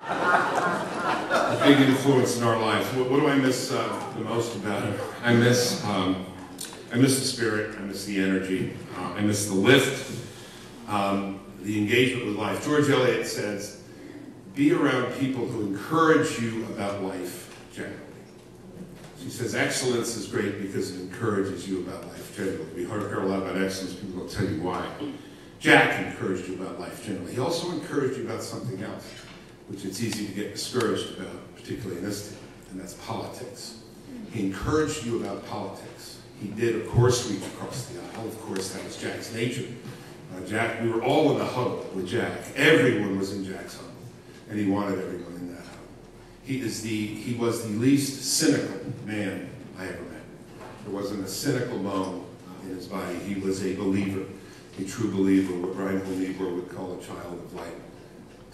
A big influence in our lives. What do I miss the most about him? I miss the spirit. I miss the energy. I miss the lift. The engagement with life. George Eliot says, "Be around people who encourage you about life generally." She says, excellence is great because it encourages you about life generally. We hear a lot about excellence. People will tell you why. Jack encouraged you about life generally. He also encouraged you about something else, which it's easy to get discouraged about, particularly in this time, and that's politics. He encouraged you about politics. He did a course reach across the aisle. Of course, that was Jack's nature. Jack, we were all in a huddle with Jack. Everyone was in Jack's huddle, and he wanted everyone in that huddle. He was the least cynical man I ever met. There wasn't a cynical bone in his body. He was a believer, a true believer, what Reinhold Niebuhr would call a child of light.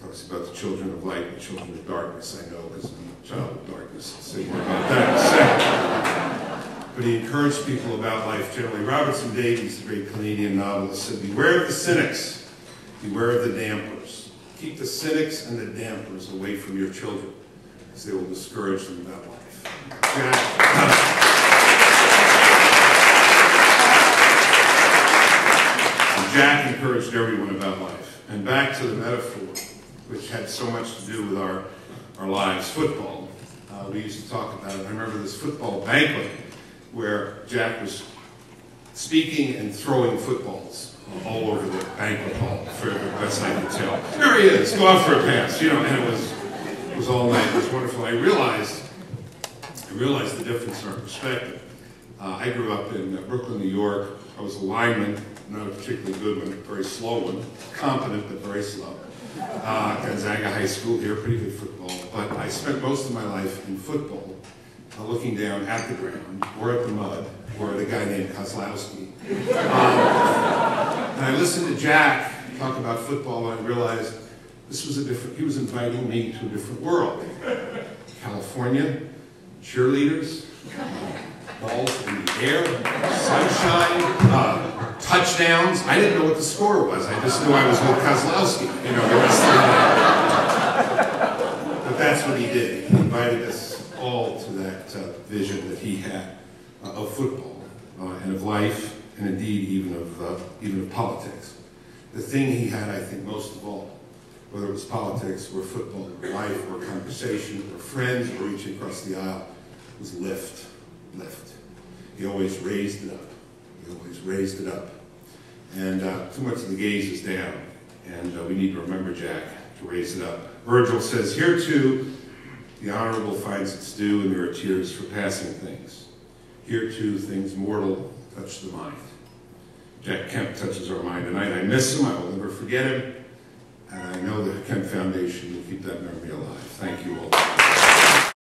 Talks about the children of light and the children of darkness. I know because I'm a child of darkness. I'll say more about that in a second. But he encouraged people about life generally. Robertson Davies, the great Canadian novelist, said, "Beware of the cynics, beware of the dampers. Keep the cynics and the dampers away from your children, because they will discourage them about life." Jack encouraged everyone about life. And back to the metaphor, which had so much to do with our lives, football. We used to talk about it. I remember this football banquet where Jack was speaking and throwing footballs all over the banquet hall, for the best I could tell. There he is, go out for a pass, you know, and it was all night. It was wonderful. I realized the difference in our perspective. I grew up in Brooklyn, New York. I was a lineman, not a particularly good one, a very slow one, competent but very slow. Gonzaga High School here, pretty good football. But I spent most of my life in football, looking down at the ground, or at the mud, or at a guy named Kozlowski. And I listened to Jack talk about football, and I realized this was he was inviting me to a different world. California, cheerleaders, balls in the air, sunshine, touchdowns. I didn't know what the score was. I just knew I was with Kozlowski, you know, the rest of the night. But that's what he did. He invited us all to that vision that he had of football and of life, and indeed even of politics. The thing he had, I think, most of all, whether it was politics or football or life or conversation or friends or reaching across the aisle, was lift. He always raised it up. He always raised it up. And too much of the gaze is down, and we need to remember Jack to raise it up. Virgil says, "Here too, the honorable finds its due, and there are tears for passing things. Here too, things mortal touch the mind." Jack Kemp touches our mind tonight. I miss him. I will never forget him. And I know the Kemp Foundation will keep that memory alive. Thank you all.